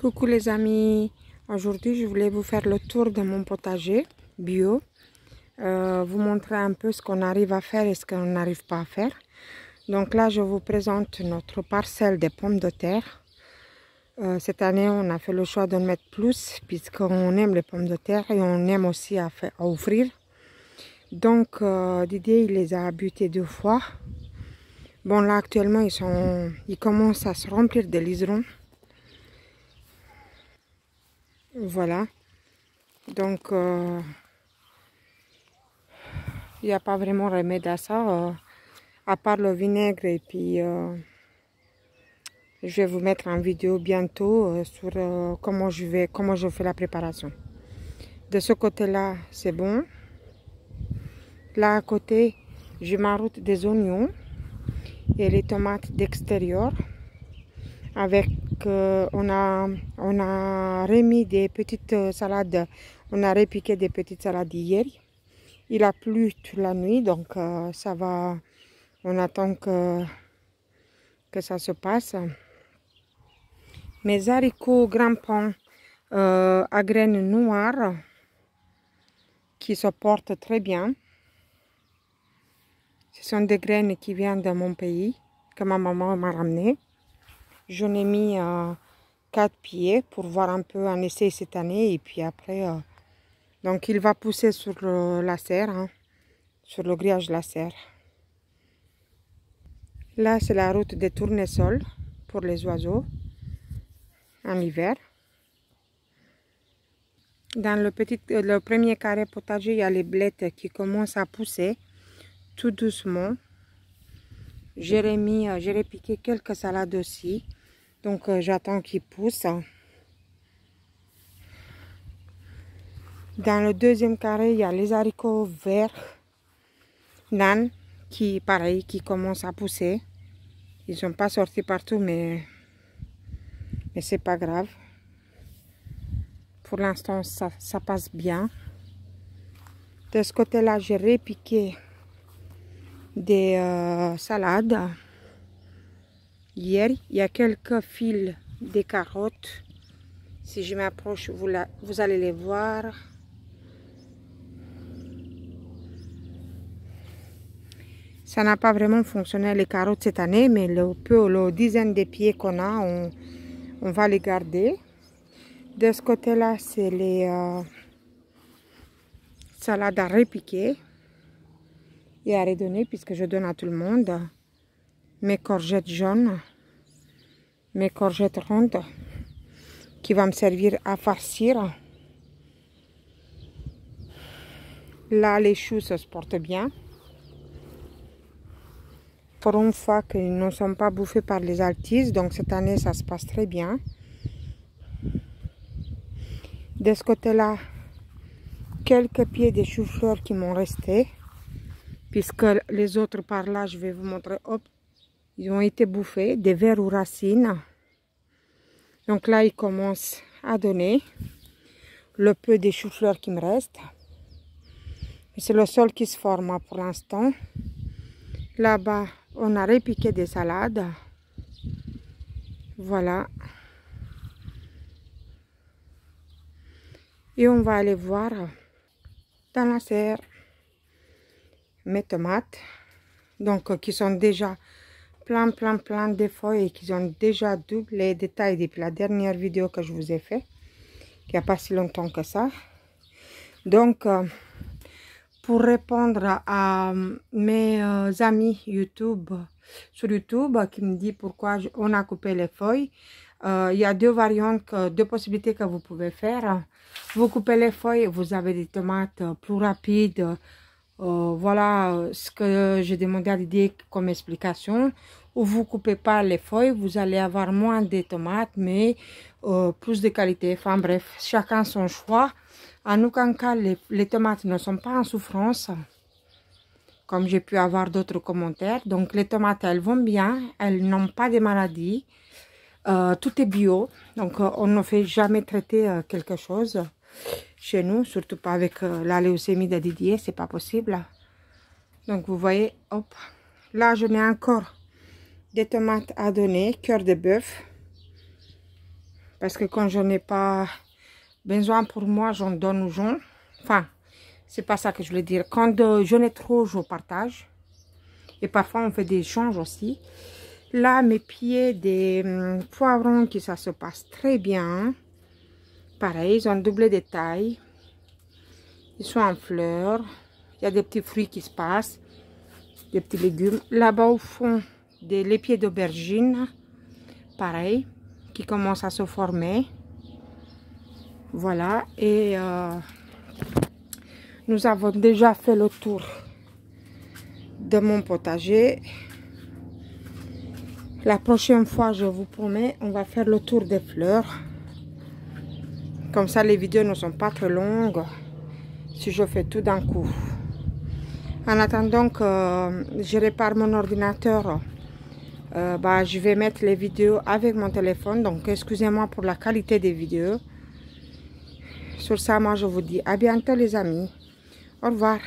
Coucou les amis, aujourd'hui je voulais vous faire le tour de mon potager bio, vous montrer un peu ce qu'on arrive à faire et ce qu'on n'arrive pas à faire. Donc là je vous présente notre parcelle de pommes de terre. Cette année on a fait le choix d'en mettre plus puisqu'on aime les pommes de terre et on aime aussi à offrir. Donc Didier il les a butés 2 fois. Bon là actuellement ils commencent à se remplir de liserons. Voilà, donc il n'y a pas vraiment remède à ça, à part le vinaigre. Et puis je vais vous mettre en vidéo bientôt sur comment je fais la préparation. De ce côté là c'est bon. Là à côté je m'ajoute des oignons et les tomates d'extérieur. Avec on a remis des petites salades, on a repiqué des petites salades hier. Il a plu toute la nuit, donc ça va, on attend que ça se passe. Mes haricots grimpants à graines noires qui se portent très bien. Ce sont des graines qui viennent de mon pays, que ma maman m'a ramené. J'en ai mis 4 pieds pour voir un peu un essai cette année. Et puis après, donc il va pousser sur la serre, hein, sur le grillage de la serre. Là, c'est la route des tournesols pour les oiseaux en hiver. Dans le premier carré potager, il y a les blettes qui commencent à pousser tout doucement. J'ai repiqué quelques salades aussi. Donc, j'attends qu'ils poussent. Dans le deuxième carré, il y a les haricots verts nains qui, pareil, qui commencent à pousser. Ils ne sont pas sortis partout, mais c'est pas grave. Pour l'instant, ça passe bien. De ce côté-là, j'ai repiqué des salades. Hier, il y a quelques fils de carottes. Si je m'approche, vous allez les voir. Ça n'a pas vraiment fonctionné les carottes cette année, mais le dizaine de pieds qu'on a, on va les garder. De ce côté-là, c'est les salades à repiquer et à redonner, puisque je donne à tout le monde. Mes courgettes jaunes, mes courgettes rondes, qui va me servir à farcir. Là, les choux se portent bien. Pour une fois qu'ils ne sont pas bouffés par les altises, donc cette année, ça se passe très bien. De ce côté-là, quelques pieds de chou-fleur qui m'ont resté, puisque les autres par là, je vais vous montrer, hop, ils ont été bouffés, des vers ou racines. Donc là, ils commencent à donner le peu de chou-fleur qui me reste. C'est le sol qui se forme pour l'instant. Là-bas, on a repiqué des salades. Voilà. Et on va aller voir dans la serre mes tomates. Donc, qui sont déjà plein de feuilles et qui ont déjà doublé de taille depuis la dernière vidéo que je vous ai fait. Il n'y a pas si longtemps que ça. Donc, pour répondre à mes amis YouTube, sur YouTube, qui me disent pourquoi on a coupé les feuilles, il y a deux variantes, deux possibilités que vous pouvez faire. Vous coupez les feuilles, vous avez des tomates plus rapides. Voilà ce que j'ai demandé à Didier comme explication. Ou vous coupez pas les feuilles, vous allez avoir moins de tomates, mais plus de qualité. Enfin bref, chacun son choix. En aucun cas, les tomates ne sont pas en souffrance, comme j'ai pu avoir d'autres commentaires. Donc les tomates, elles vont bien, elles n'ont pas de maladies. Tout est bio, donc on ne fait jamais traiter quelque chose chez nous, surtout pas avec la leucémie de Didier, c'est pas possible. Donc vous voyez, hop, là je mets encore des tomates à donner, cœur de bœuf, Parce que quand je n'ai pas besoin pour moi, j'en donne aux gens. Enfin, c'est pas ça que je voulais dire. Quand j'en ai trop, je partage. Et parfois, on fait des échanges aussi. Là, mes pieds des poivrons, qui ça se passe très bien. Pareil, ils ont doublé de taille. Ils sont en fleurs. Il y a des petits fruits qui se passent. Des petits légumes. Là-bas, au fond, les pieds d'aubergine. Pareil, qui commencent à se former. Voilà. Et nous avons déjà fait le tour de mon potager. La prochaine fois, je vous promets, on va faire le tour des fleurs. Comme ça, les vidéos ne sont pas très longues si je fais tout d'un coup. En attendant que je répare mon ordinateur, je vais mettre les vidéos avec mon téléphone. Donc, excusez-moi pour la qualité des vidéos. Sur ça, moi, je vous dis à bientôt, les amis. Au revoir.